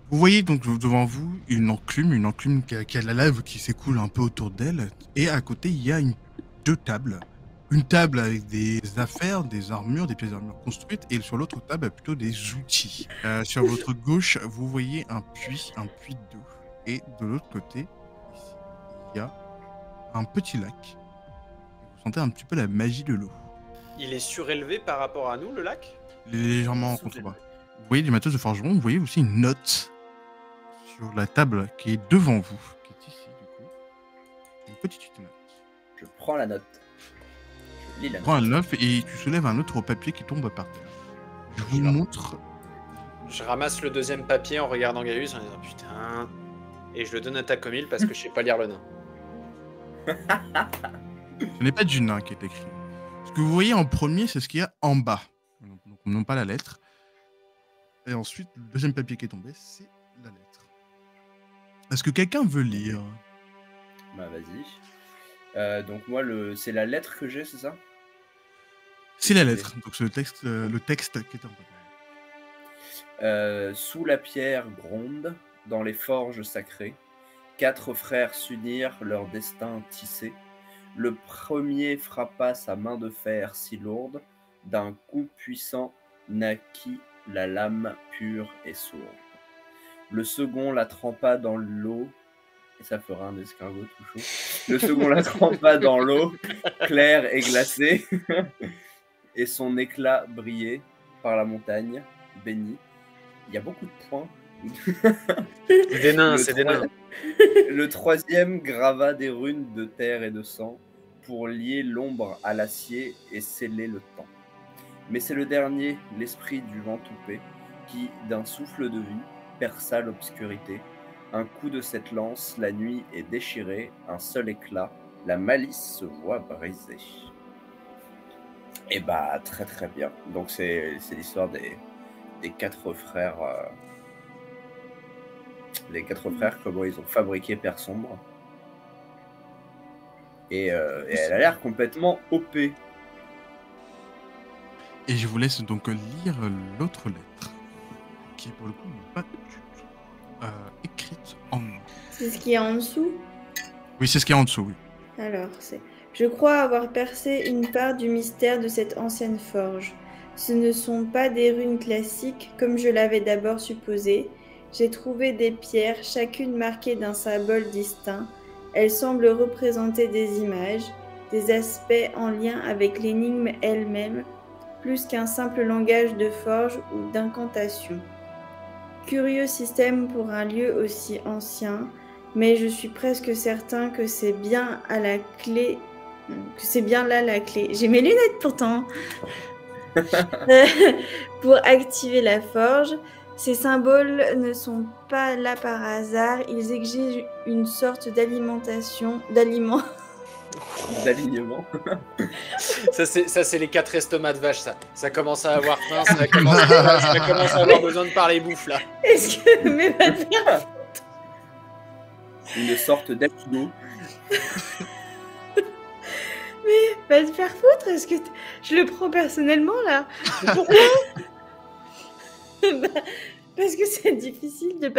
Vous voyez donc devant vous une enclume qui a de la lave qui s'écoule un peu autour d'elle. Et à côté, il y a deux tables. Une table avec des affaires, des armures, des pièces d'armure construites. Et sur l'autre table, plutôt des outils. Sur votre gauche, vous voyez un puits d'eau. Et de l'autre côté, ici, il y a un petit lac. Vous sentez un petit peu la magie de l'eau. Il est surélevé par rapport à nous, le lac? Il est légèrement en contrebas. Vous voyez du matos de forgeron, vous voyez aussi une note sur la table qui est devant vous, qui est ici du coup. Une petite note. Je prends la note. Je lis la Tu prends note. un œuf et tu soulèves un autre papier qui tombe par terre. Je vous montre. Je ramasse le deuxième papier en regardant Gaius en disant putain. Et je le donne à Tacomil parce que je sais pas lire le nain. Ce n'est pas du nain qui est écrit. Ce que vous voyez en premier, c'est ce qu'il y a en bas. Donc non pas la lettre. Et ensuite, le deuxième papier qui est tombé, c'est la lettre. Est-ce que quelqu'un veut lire? Bah vas-y. Donc moi, c'est la lettre que j'ai, c'est ça? C'est la lettre. Donc c'est le texte qui est en bas. Sous la pierre gronde, dans les forges sacrées, 4 frères s'unirent, leur destin tissé. Le premier frappa sa main de fer si lourde, d'un coup puissant naquit la lame pure et sourde. Le second la trempa dans l'eau, et ça fera un escargot tout chaud. Le second la trempa dans l'eau, claire et glacée, et son éclat brillait par la montagne bénie. Il y a beaucoup de points. C'est des nains, c'est des nains. Le troisième grava des runes de terre et de sang pour lier l'ombre à l'acier et sceller le temps. Mais c'est le dernier, l'esprit du vent toupé, qui, d'un souffle de vie, perça l'obscurité. Un coup de cette lance, la nuit est déchirée, un seul éclat, la malice se voit brisée. Et bah, très très bien. Donc c'est l'histoire des 4 frères. Les 4 frères, comment ils ont fabriqué Père Sombre. Et elle a l'air complètement OP. Et je vous laisse donc lire l'autre lettre, qui pour le coup n'est pas du tout écrite en noir. C'est ce qu'il y a en dessous? Oui, c'est ce qu'il y a en dessous, oui. Alors, c'est... Je crois avoir percé une part du mystère de cette ancienne forge. Ce ne sont pas des runes classiques, comme je l'avais d'abord supposé. J'ai trouvé des pierres, chacune marquée d'un symbole distinct. Elles semblent représenter des images, des aspects en lien avec l'énigme elle-même, plus qu'un simple langage de forge ou d'incantation. Curieux système pour un lieu aussi ancien, mais je suis presque certain que c'est bien à la clé, que c'est bien là la clé. J'ai mes lunettes pourtant. Pour activer la forge. Ces symboles ne sont pas là par hasard, ils exigent une sorte d'alimentation, d'aliments. D'alignement. Ça c'est les 4 estomacs de vache, ça. Ça commence à avoir faim, ça commence à avoir besoin de parler bouffe là. Est-ce que mais va te faire... Une sorte d'apino. Mais va te faire foutre, est-ce que je le prends personnellement là? Pourquoi? Parce que c'est difficile de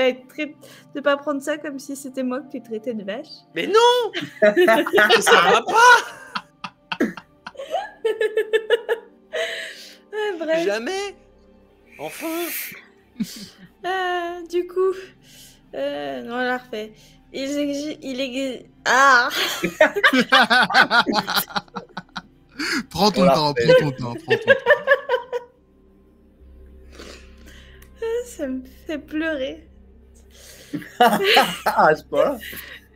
pas prendre ça comme si c'était moi que tu traitais de vache. Mais non. Ça va pas. Bref. Jamais. Enfin. Du coup, non, on la refait. Ah. Prends ton temps, prends ton temps. Ça me fait pleurer. Ah, c'est pas là.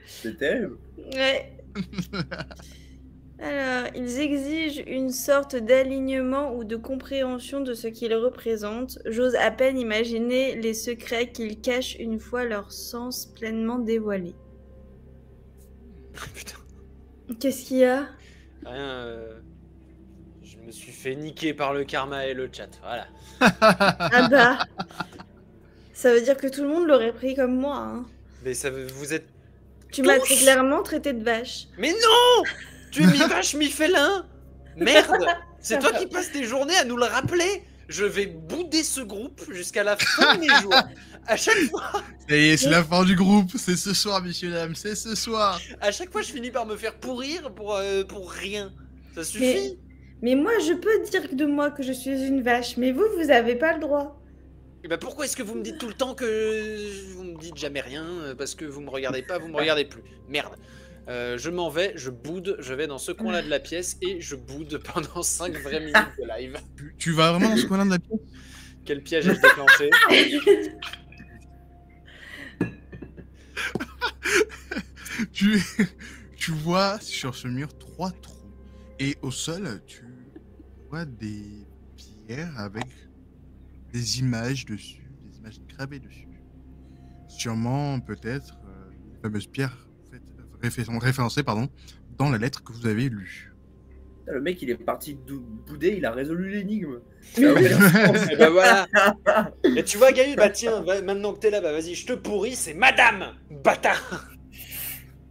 C'est terrible. Ouais. Alors, ils exigent une sorte d'alignement ou de compréhension de ce qu'ils représentent. J'ose à peine imaginer les secrets qu'ils cachent une fois leur sens pleinement dévoilé. Putain. Qu'est-ce qu'il y a? Rien. Je me suis fait niquer par le karma et le chat. Voilà. Ah bah. Ça veut dire que tout le monde l'aurait pris comme moi. Hein. Mais ça, vous êtes. Tu m'as très clairement traité de vache. Mais non! Tu es mi-vache, mi-félin! Merde! C'est toi qui passes tes journées à nous le rappeler! je vais bouder ce groupe jusqu'à la fin de mes jours. À chaque fois, C'est la fin du groupe, c'est ce soir, messieurs, dames, c'est ce soir. je finis par me faire pourrir pour rien. Ça suffit. Mais moi, je peux dire de moi que je suis une vache, mais vous avez pas le droit. Et bah pourquoi est-ce que vous me dites tout le temps que vous me dites jamais rien parce que vous me regardez pas, vous me regardez plus. Merde. Je m'en vais, je boude, je vais dans ce coin-là de la pièce et je boude pendant 5 vraies minutes de live. Tu vas vraiment dans ce coin-là de la pièce? Quel piège ai-je déclenché? tu vois sur ce mur 3 trous. Et au sol, tu vois des pierres avec des images dessus, des images gravées dessus. Sûrement, peut-être, les fameuses pierres référencées dans la lettre que vous avez lue. Le mec, il est parti bouder, il a résolu l'énigme. Et bah voilà. Et tu vois, Gaïu, bah tiens, maintenant que t'es là, bah vas-y, je te pourris, c'est Madame Bâtard.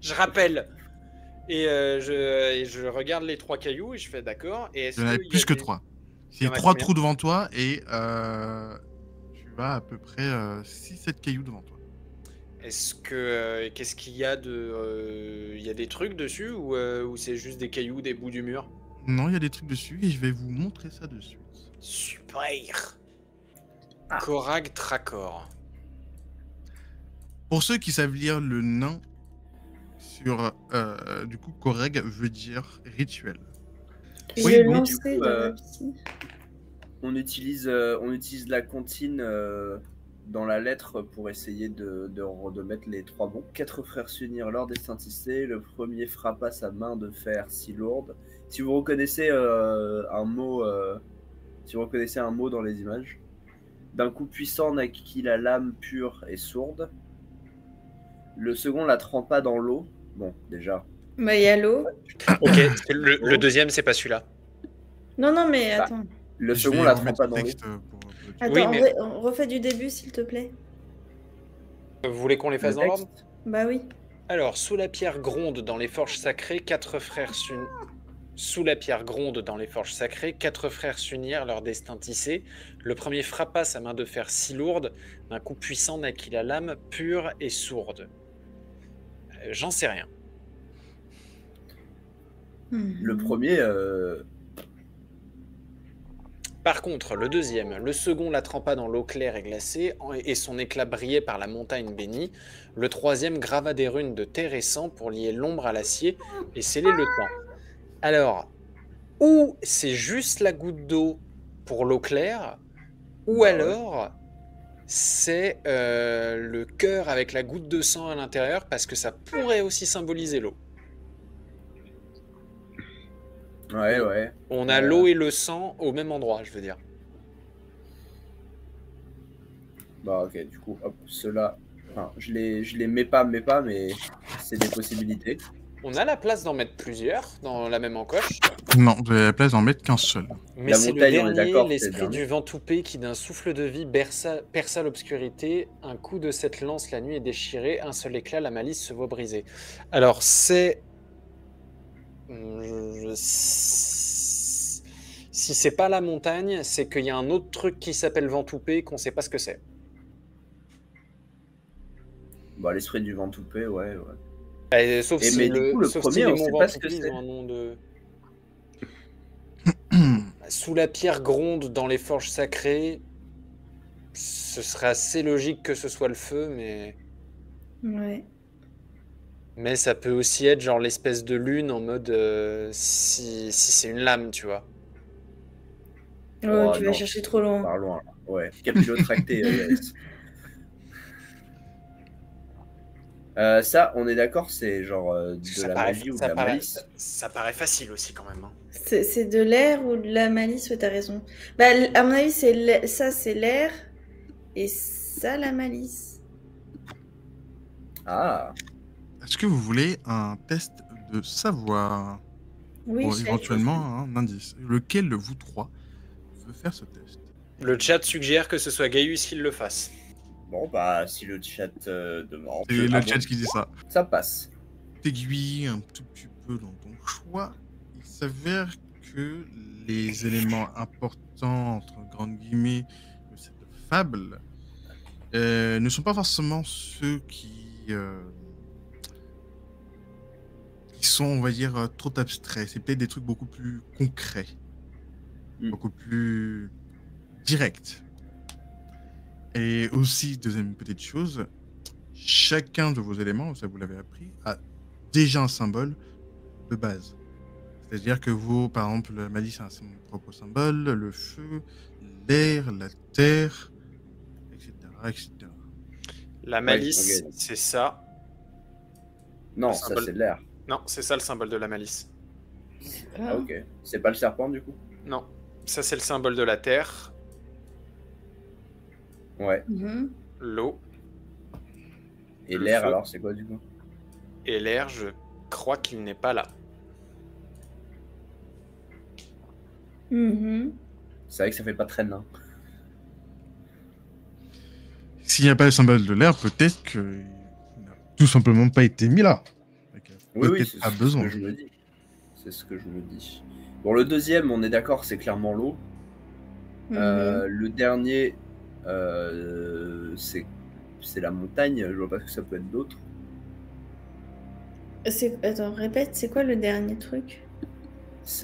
Je rappelle. Et je regarde les 3 cailloux et je fais d'accord. Et Il y en a plus que 3. Il y a 3 trous devant toi et tu as à peu près 6-7 cailloux devant toi. Est-ce que qu'est-ce qu'il y a de il y a des trucs dessus ou c'est juste des cailloux, des bouts du mur? Non, il y a des trucs dessus et je vais vous montrer ça de suite. Super. Korag Trakor. Pour ceux qui savent lire le nain sur du coup Korag veut dire rituel. Oui, Je mais lançais du coup, dans la piscine. on utilise la comptine dans la lettre pour essayer de mettre les 3 bons. 4 frères s'unirent, leur destin tissé. Le premier frappa sa main de fer si lourde. Si vous reconnaissez un mot dans les images, d'un coup puissant naquit la lame pure et sourde. Le second la trempa dans l'eau. Bon, déjà. Bah, il y a l'eau. Ok, le deuxième, c'est pas celui-là. Non, mais Bah, attends. Le Je second vais la remettre trempa le dans l'eau. texte Attends, Oui, mais- on refait du début, s'il te plaît. Vous voulez qu'on les fasse Le dans l'ordre? texte, Bah oui. Alors, sous la pierre gronde dans les forges sacrées, 4 frères s'unirent. Sous la pierre gronde dans les forges sacrées, 4 frères s'unirent, leur destin tissé. Le premier frappa sa main de fer si lourde, d'un coup puissant naquit la lame pure et sourde. J'en sais rien. le premier, Par contre, le deuxième, le second la trempa dans l'eau claire et glacée, et son éclat brillait par la montagne bénie. Le troisième grava des runes de terre et sang pour lier l'ombre à l'acier et sceller le temps. Alors, ou c'est juste la goutte d'eau pour l'eau claire, ou alors c'est le cœur avec la goutte de sang à l'intérieur, parce que ça pourrait aussi symboliser l'eau. ouais. On a l'eau et le sang au même endroit, je veux dire. Bah ok, du coup, hop, ceux-là, enfin, je les mets pas, mais c'est des possibilités. On a la place d'en mettre plusieurs dans la même encoche. Non, vous avez la place d'en mettre qu'un seul. Mais La c'est le montagne, on est dernier, d'accord, c'est le l'esprit dernier. du vent toupé qui d'un souffle de vie perça l'obscurité. Un coup de cette lance, la nuit est déchirée. Un seul éclat, la malice se voit brisée. Alors c'est... Si c'est pas la montagne, c'est qu'il y a un autre truc qui s'appelle vent toupé qu'on sait pas ce que c'est. Bah l'esprit du vent toupé, ouais. Sauf Et si mais du coup, le sauf premier, si les on monts sait vent pas ce que toupé, ils c'est. ont un nom de... Sous la pierre gronde dans les forges sacrées, ce serait assez logique que ce soit le feu, Ouais. mais ça peut aussi être genre l'espèce de lune en mode si c'est une lame, tu vois. Oh, tu vas non, chercher trop loin. par loin, là. Ouais, capillotracté, yes. Ça, on est d'accord, c'est genre de la magie ou de la malice. Ça paraît facile aussi quand même. Hein. C'est de l'air ou de la malice, ouais, t'as raison. Bah, à mon avis, ça, c'est l'air. Et ça, la malice. Ah, Est-ce que vous voulez un test de savoir Oui, ou chef. éventuellement un indice? Lequel de vous 3 veut faire ce test? Le chat suggère que ce soit Gaius qui le fasse. bon, bah, si le chat demande. C'est Ah le chat bon, qui dit ça. ça passe. T'aiguilles un tout petit peu dans ton choix. Il s'avère que les éléments importants, entre grandes guillemets, de cette fable ne sont pas forcément ceux qui sont, on va dire, trop abstraits. C'est peut-être des trucs beaucoup plus concrets, beaucoup plus directs. Et aussi, deuxième petite chose, chacun de vos éléments, ça vous l'avez appris, a déjà un symbole de base. C'est-à-dire que vous, par exemple, la malice a son propre symbole, le feu, l'air, la terre, etc., etc. La malice, Ouais, ok. c'est ça. Non, Le ça symbole- c'est l'air. Non, c'est ça le symbole de la malice. Ah, ok. C'est pas le serpent du coup? Non, ça c'est le symbole de la terre, Ouais. Mhm. l'eau Et Le l'air feu. alors, c'est quoi du coup? et l'air. Je crois qu'il n'est pas là. Mhm. C'est vrai que ça fait pas très nain. S'il n'y a pas le symbole de l'air, peut-être qu'il n'a tout simplement pas été mis là. Oui, oui, Peut-être c'est pas ce besoin. que je me dis. C'est ce que je me dis. Bon, le deuxième, on est d'accord, c'est clairement l'eau. Mhm. Le dernier, c'est la montagne. Je vois pas ce que ça peut être d'autre. Attends, répète, c'est quoi le dernier truc?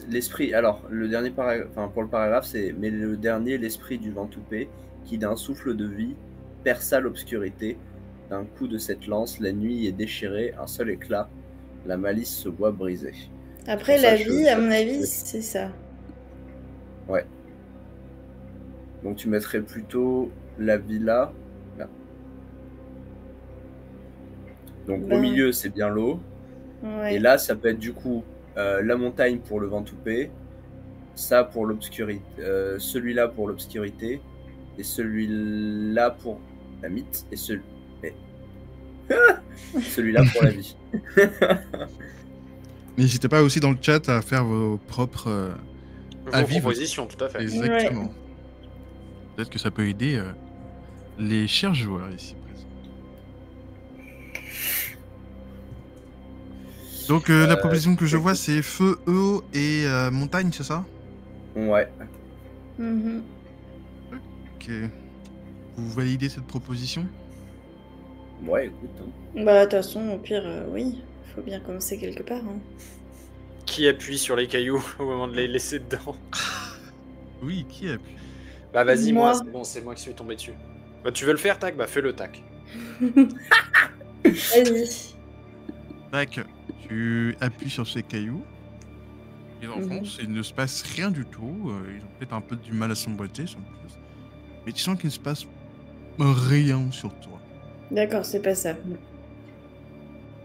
L'esprit, alors, le dernier paragraphe, enfin, pour le paragraphe, c'est mais le dernier, l'esprit du vent toupé, qui d'un souffle de vie perça l'obscurité. D'un coup de cette lance, la nuit est déchirée, un seul éclat, la malice se voit brisée. Après, Pour ça, la je- vie, à mon je- avis, c'est ça. Ouais. Donc tu mettrais plutôt la villa là. Donc au Ben, milieu, c'est bien l'eau. ouais. Et là, ça peut être du coup la montagne pour le vent toupé, ça pour l'obscurité, celui-là pour l'obscurité, et celui-là pour la mythe, et celui-là pour la vie. N'hésitez pas aussi dans le chat à faire vos propres Vos avis. propositions, tout à fait. Exactement. Peut-être que ça peut aider les chers joueurs ici présents. Donc la proposition que je vois, c'est feu, eau et montagne, c'est ça? Ouais. Mhm. Ok. Vous validez cette proposition? Ouais, écoute. Hein. Bah, de toute façon, au pire, oui. Faut bien commencer quelque part. Hein. Qui appuie sur les cailloux au moment de les laisser dedans? Oui, qui appuie? Bah vas-y, moi, Moi. c'est bon, c'est moi qui suis tombé dessus. Bah tu veux le faire, tac? Bah fais le tac. Vas-y. Tac, tu appuies sur ces cailloux. Ils enfoncent, il ne se passe rien du tout. Ils ont peut-être un peu du mal à s'emboîter, sans plus. Mais tu sens qu'il ne se passe rien sur toi. D'accord, c'est pas ça.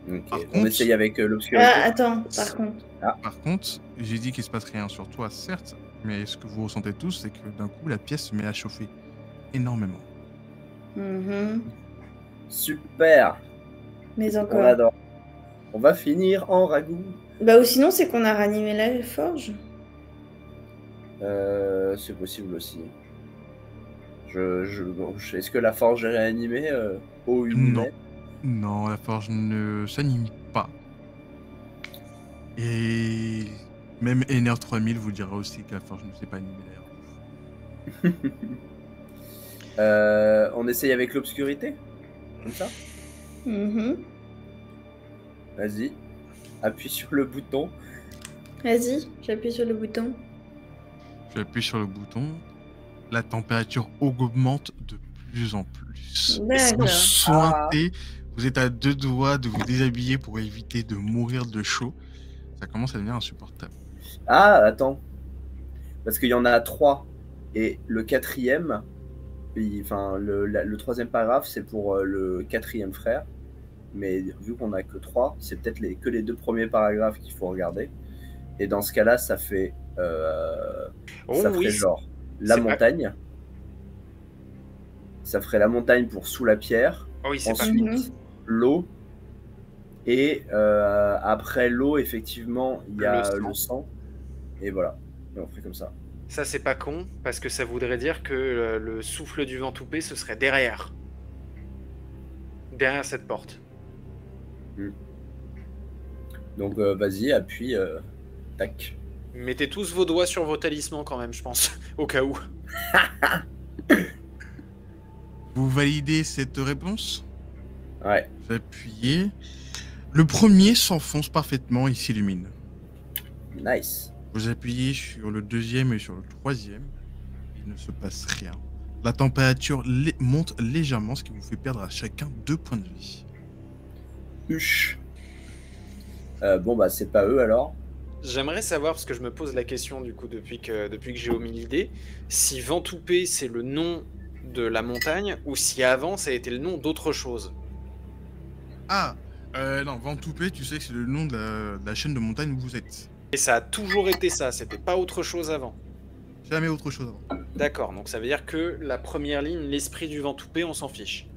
Ok. Par On contre- essaye avec l'obscurité. Ah, attends, par contre. Par contre, j'ai dit qu'il se passe rien sur toi, certes, mais ce que vous ressentez tous, c'est que d'un coup, la pièce se met à chauffer énormément. Mhm. Super. Mais On encore. adore. On va finir en ragoût. Bah, ou sinon, c'est qu'on a ranimé la forge. C'est possible aussi. Est-ce que la forge est réanimée au Non. humain? Non, la forge ne s'anime pas. Et même NR 3000 vous dira aussi que la forge ne s'est pas animée d'ailleurs. On essaye avec l'obscurité? Comme ça? Mhm. Vas-y. Appuie sur le bouton. Vas-y, j'appuie sur le bouton. J'appuie sur le bouton. La température augmente de plus en plus. Vous D'accord. sointez, vous êtes à deux doigts de vous déshabiller pour éviter de mourir de chaud. Ça commence à devenir insupportable. Ah, attends. Parce qu'il y en a 3. Et le quatrième, enfin, le troisième paragraphe, c'est pour le quatrième frère. Mais vu qu'on a que 3, c'est peut-être que les 2 premiers paragraphes qu'il faut regarder. Et dans ce cas-là, ça fait, genre la montagne. Ça ferait la montagne pour sous la pierre. Oh oui, c'est pas Ensuite, l'eau. Et après l'eau, effectivement, il y a le sang. Et voilà. Et on ferait comme ça. Ça, c'est pas con, parce que ça voudrait dire que le souffle du vent toupé, ce serait derrière. Derrière cette porte. Donc, vas-y, appuie. Tac. Mettez tous vos doigts sur vos talismans quand même, je pense, au cas où. Vous validez cette réponse? Ouais. Vous appuyez. Le premier s'enfonce parfaitement et s'illumine. Nice. Vous appuyez sur le deuxième et sur le troisième. Il ne se passe rien. La température monte légèrement, ce qui vous fait perdre à chacun 2 points de vie. Huche. Bon, bah, c'est pas eux alors. J'aimerais savoir, parce que je me pose la question du coup depuis que j'ai omis l'idée, si Ventoupé c'est le nom de la montagne ou si avant ça a été le nom d'autre chose. Ah, non, Ventoupé, tu sais que c'est le nom de la chaîne de montagne où vous êtes. Et ça a toujours été ça, c'était pas autre chose avant. Jamais autre chose avant. D'accord, donc ça veut dire que la première ligne, l'esprit du Ventoupé, on s'en fiche.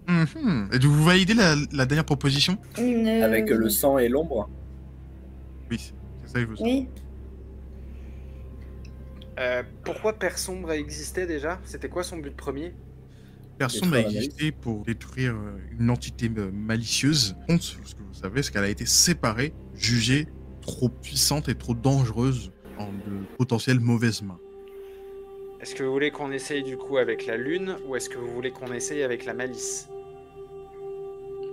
Et vous validez la dernière proposition? Avec le sang et l'ombre. Oui, c'est ça que je veux savoir. Oui. Pourquoi Père Sombre existait déjà? C'était quoi son but premier? Personne n'a Détruire la existé pour détruire une entité malicieuse. Contre, ce que vous savez, c'est qu'elle a été séparée, jugée trop puissante et trop dangereuse en de potentielles mauvaises mains. Est-ce que vous voulez qu'on essaye du coup avec la lune ou est-ce que vous voulez qu'on essaye avec la malice?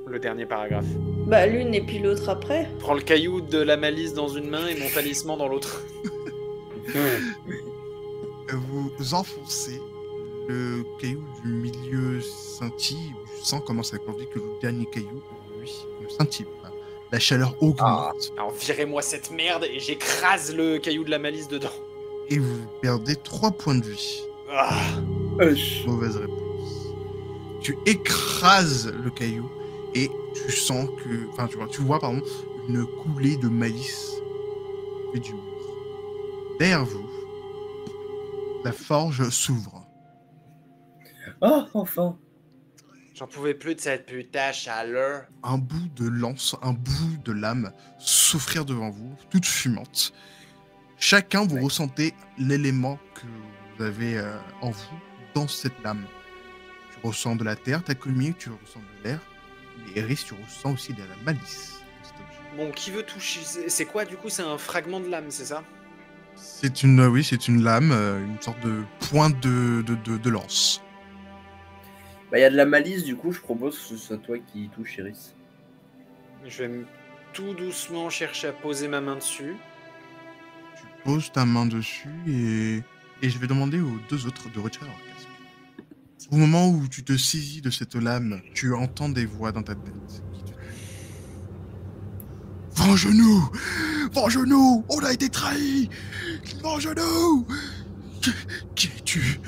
Le dernier paragraphe. Bah, l'une et puis l'autre après. Prends le caillou de la malice dans une main et mon talisman dans l'autre. Vous enfoncez, le caillou du milieu scintille, du sang commence à tandis que le dernier caillou, lui, ne scintille pas. La chaleur augmente Alors virez-moi cette merde et j'écrase le caillou de la malice dedans. et vous perdez 3 points de vie. Ah. Huche. Mauvaise réponse. Tu écrases le caillou et tu sens que... Enfin, tu vois pardon, une coulée de malice et du mur. Derrière vous, la forge s'ouvre. Oh, enfin. J'en pouvais plus de cette putain chaleur. Un bout de lance, un bout de lame s'offrir devant vous, toute fumante. Chacun, vous Ouais. ressentez l'élément que vous avez en vous dans cette lame. Tu ressens de la terre, Takumi, tu ressens de l'air. Et Eris, tu ressens aussi de la malice. dans cet objet. Bon, qui veut toucher? C'est quoi du coup? C'est un fragment de lame, c'est ça? C'est une, oui, c'est une lame, une sorte de pointe de lance. Bah, il y a de la malice, du coup, je propose que ce soit toi qui touche Iris. Je vais tout doucement chercher à poser ma main dessus. Tu poses ta main dessus et je vais demander aux deux autres de retirer leur casque. Au moment où tu te saisis de cette lame, tu entends des voix dans ta tête qui te disent « Venge-nous! Venge-nous! On a été trahis! Venge-nous! Qui es-tu?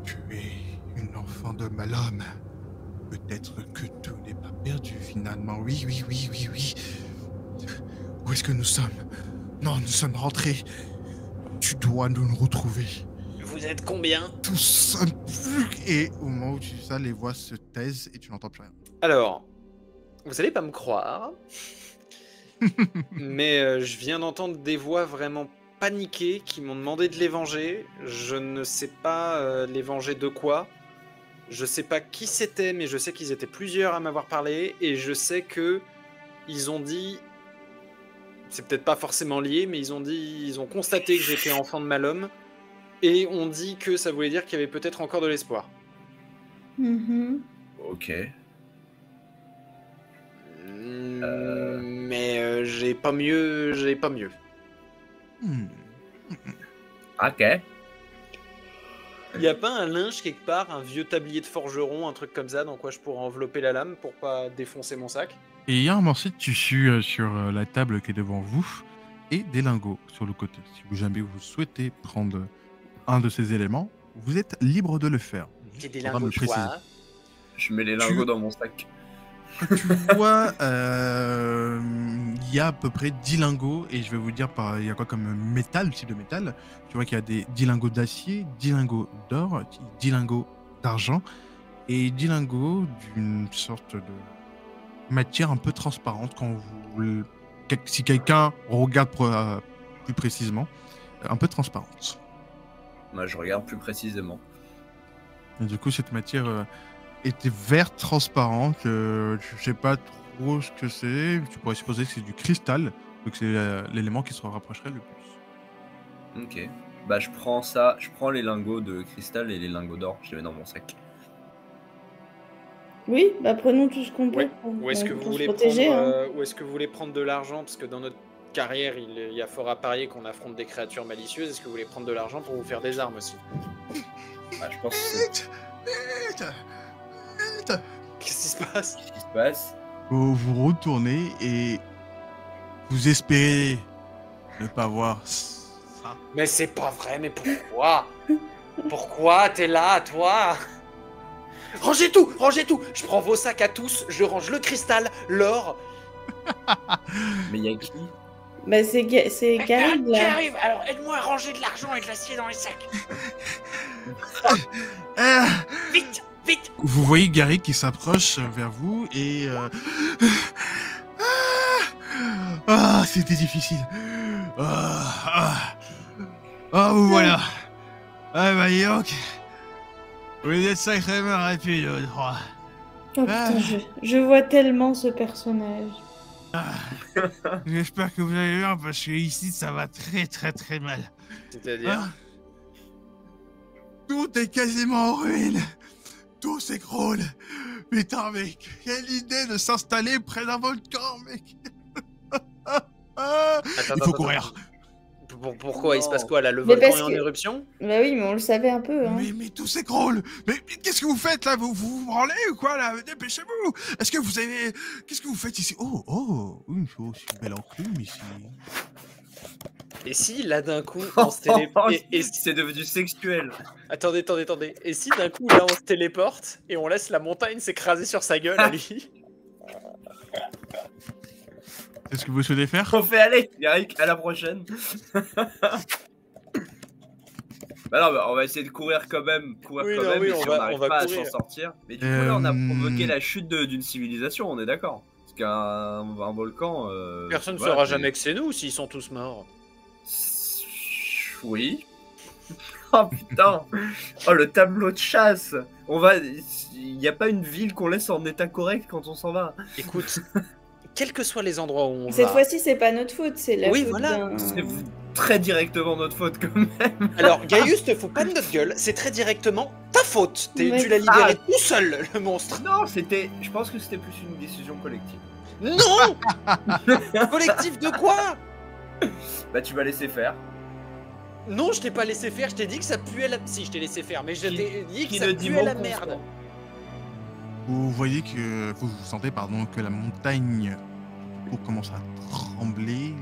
Tu es une enfant de Malhomme. Peut-être que tout n'est pas perdu finalement. Oui, oui, oui, oui, oui. Où est-ce que nous sommes? Non, nous sommes rentrés. Tu dois nous retrouver. Vous êtes combien? Tous un peu. Et au moment où tu dis ça, les voix se taisent et tu n'entends plus rien. Alors, vous allez pas me croire, mais je viens d'entendre des voix vraiment paniquées qui m'ont demandé de les venger. Je ne sais pas les venger de quoi. Je sais pas qui c'était, mais je sais qu'ils étaient plusieurs à m'avoir parlé et je sais que ils ont dit, c'est peut-être pas forcément lié, mais ils ont constaté que j'étais enfant de Malhomme et ont dit que ça voulait dire qu'il y avait peut-être encore de l'espoir. Mhm. Ok. Mais j'ai pas mieux, Hmm. Ok. Y a pas un linge quelque part, un vieux tablier de forgeron, un truc comme ça, dans quoi je pourrais envelopper la lame pour pas défoncer mon sac? Et il y a un morceau de tissu sur la table qui est devant vous et des lingots sur le côté. Si vous jamais vous souhaitez prendre un de ces éléments, vous êtes libre de le faire. J'ai des Faudra me lingots, préciser. toi. Je mets les lingots dans mon sac. Tu vois, il y a à peu près 10 lingots, et je vais vous dire, il y a quoi comme métal, type de métal. Tu vois qu'il y a 10 lingots d'acier, 10 lingots d'or, 10 lingots d'argent, et 10 lingots d'une sorte de matière un peu transparente quand vous... Si quelqu'un regarde plus précisément, un peu transparente. Moi, je regarde plus précisément. Et du coup, cette matière était verte, transparente, je sais pas gros ce que c'est, tu pourrais supposer que c'est du cristal, donc c'est l'élément qui se rapprocherait le plus. Ok. Bah je prends ça, je prends les lingots de cristal et les lingots d'or, je les mets dans mon sac. Oui, bah prenons tout ce qu'on peut Ouais. pour, Ou est-ce que vous pour se voulez protéger. prendre, Hein. ou est-ce que vous voulez prendre de l'argent parce que dans notre carrière, il y a fort à parier qu'on affronte des créatures malicieuses. Est-ce que vous voulez prendre de l'argent pour vous faire des armes aussi? Bah, je pense que c'est Vite, vite, vite. Qu'est-ce qui se passe? ce qui se passe. Vous retournez et vous espérez ne pas voir ça. Mais c'est pas vrai, mais pourquoi? Pourquoi t'es là, toi? Rangez tout, rangez tout. Je prends vos sacs à tous, je range le cristal, l'or. Mais il y a qui? Bah c'est Garrigue Qui là. arrive? Alors aide-moi à ranger de l'argent et de l'acier dans les sacs. Ah, Vite, vite. vous voyez Gary qui s'approche vers vous et c'était difficile. Vous voilà. Ah bah dis donc. Vous êtes sacrément rapide, le droit. Oh putain, je vois tellement ce personnage. J'espère que vous allez bien parce que ici ça va très très très mal. C'est-à-dire? Tout est quasiment en ruine. Tout s'écroule. Putain mec, quelle idée de s'installer près d'un volcan mec. Il faut courir. Pourquoi? Il se passe quoi là? Le Mais volcan parce est en que- éruption? Bah oui, mais on le savait un peu. Hein. Mais tout s'écroule. Mais qu'est-ce que vous faites là vous branlez ou quoi là? Dépêchez-vous. Est-ce que vous avez... Qu'est-ce que vous faites ici? Il faut aussi une belle enclume ici. Et si là d'un coup on se téléporte C'est devenu sexuel. Attendez. Et si d'un coup là on se téléporte et on laisse la montagne s'écraser sur sa gueule à lui? C'est ce que vous souhaitez faire? On fait aller, Yannick, à la prochaine. Bah non, bah on va essayer de courir quand même, Oui, et on si va- on n'arrive on va pas à courir. s'en sortir. Mais du coup là on a provoqué la chute d'une civilisation, on est d'accord. Parce qu'un volcan... Personne ne voilà, saura c'est- jamais que c'est nous s'ils sont tous morts. Oui. Oh putain. Oh le tableau de chasse. On va... Il n'y a pas une ville qu'on laisse en état correct quand on s'en va. Écoute, quels que soient les endroits où on Cette va... fois-ci, c'est pas notre faute, c'est la Oui, faute voilà. d'un... C'est très directement notre faute quand même. Alors, Gaius, te fous pas de notre gueule, c'est très directement ta faute. Ouais. Tu l'as libéré tout seul, le monstre. Non, c'était... Je pense que c'était plus une décision collective. Non. Collectif de quoi? Bah tu vas laisser faire. Non, je t'ai pas laissé faire, je t'ai dit que ça puait la... Si, je t'ai laissé faire, mais je Qui- t'ai dit que qui ça ne dit puait mot la constant. merde. Vous voyez que... Vous sentez, pardon, que la montagne commence à trembler,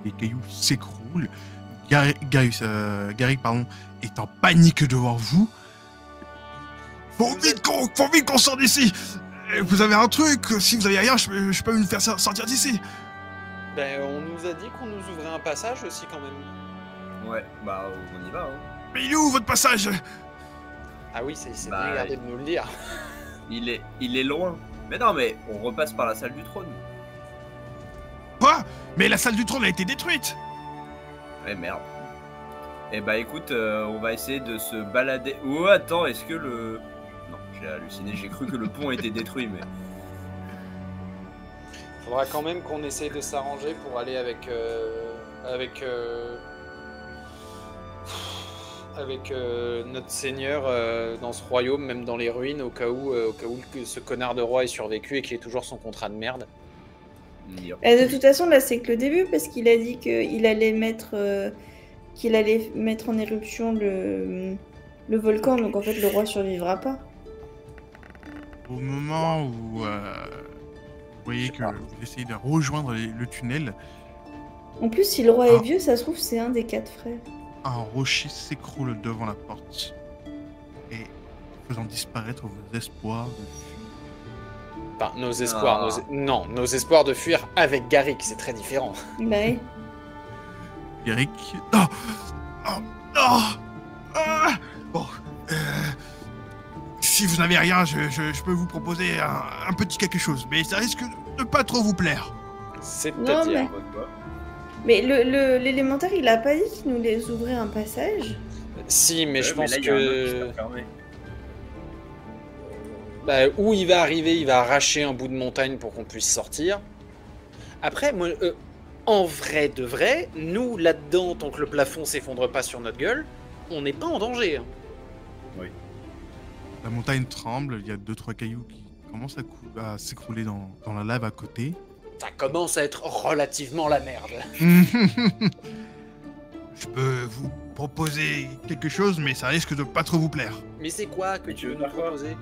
les cailloux s'écroulent. Gary, pardon, est en panique devant vous. Faut vite qu'on sorte d'ici. Vous avez un truc, si vous avez rien, je peux me faire sortir d'ici. Ben, on nous a dit qu'on nous ouvrait un passage aussi quand même. Ouais, bah on y va. Hein. Mais il est où votre passage? Ah oui, c'est Bah, bien gardé de nous le dire. Il est loin. Mais non, mais on repasse par la salle du trône. Quoi? Mais la salle du trône a été détruite. Eh merde. Eh bah écoute, on va essayer de se balader. Oh attends, est-ce que le... Non, j'ai halluciné, j'ai cru que le pont était détruit, mais... Faudra quand même qu'on essaye de s'arranger pour aller avec notre seigneur dans ce royaume, même dans les ruines, au cas où ce connard de roi ait survécu et qu'il ait toujours son contrat de merde. De toute façon, là, c'est que le début, parce qu'il a dit qu'il allait mettre en éruption le volcan, donc en fait, le roi survivra pas. Au moment où vous voyez que vous essayez de rejoindre le tunnel, En plus, si le roi est vieux, ça se trouve, c'est un des 4 frères. un rocher s'écroule devant la porte et faisant disparaître vos espoirs de fuir. Enfin, nos espoirs, nos espoirs de fuir avec Garrick, c'est très différent. Bah oui. Eric... Non. Bon, si vous n'avez rien, je peux vous proposer un petit quelque chose, mais ça risque de pas trop vous plaire. C'est-à-dire... Mais l'élémentaire, il a pas dit qu'il nous les ouvrait un passage? Si, mais je pense là, il y a un autre qui que... s'est fermé. Bah, où il va arriver, il va arracher un bout de montagne pour qu'on puisse sortir. Après, moi, en vrai de vrai, nous, là-dedans, tant que le plafond s'effondre pas sur notre gueule, on n'est pas en danger. Hein. La montagne tremble, il y a 2-3 cailloux qui commencent à s'écrouler dans la lave à côté. Ça commence à être relativement la merde. Je peux vous proposer quelque chose, mais ça risque de pas trop vous plaire. Mais c'est quoi que tu veux nous proposer?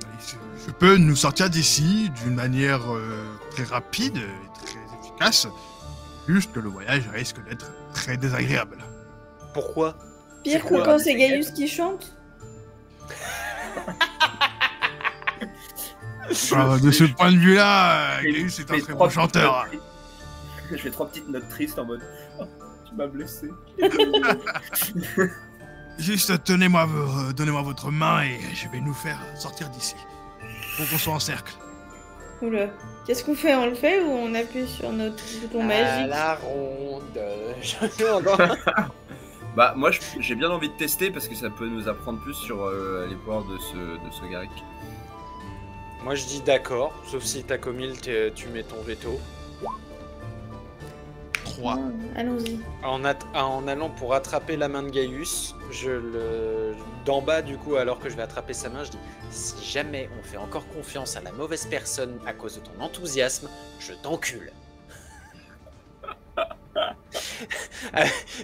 Je peux nous sortir d'ici d'une manière très rapide et très efficace. Juste que le voyage risque d'être très désagréable. Pourquoi? Pire que quand c'est Gaius qui chante. De ce point de vue-là, Gaius est un très bon chanteur. Je fais 3 petites notes tristes en mode oh, tu m'as blessé. Juste donnez-moi votre main et je vais nous faire sortir d'ici. Pour qu'on soit en cercle. Oula. Qu'est-ce qu'on fait? On le fait ou on appuie sur notre bouton magique? La ronde. Bah moi j'ai bien envie de tester parce que ça peut nous apprendre plus sur les pouvoirs de ce Garrick. Moi je dis d'accord, sauf si Takomil tu mets ton veto. 3. Allons-y. En allant pour attraper la main de Gaius, d'en bas du coup, alors que je vais attraper sa main, je dis si jamais on fait encore confiance à la mauvaise personne à cause de ton enthousiasme, je t'encule.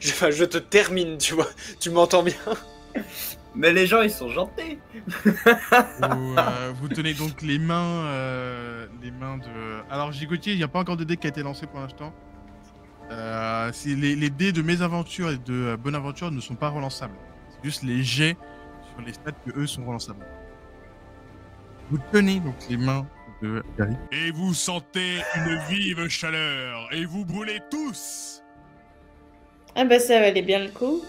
je te termine, tu vois. Tu m'entends bien? Mais les gens ils sont gentils. Vous tenez donc les mains de... Alors Gigotier, il n'y a pas encore de dé qui a été lancé pour l'instant. Les dés de mésaventure et de bonne aventure ne sont pas relançables. C'est juste les jets sur les stats que eux sont relançables. Vous tenez donc les mains de Gary. Et vous sentez une vive chaleur et vous brûlez tous. Ah bah ça valait bien le coup.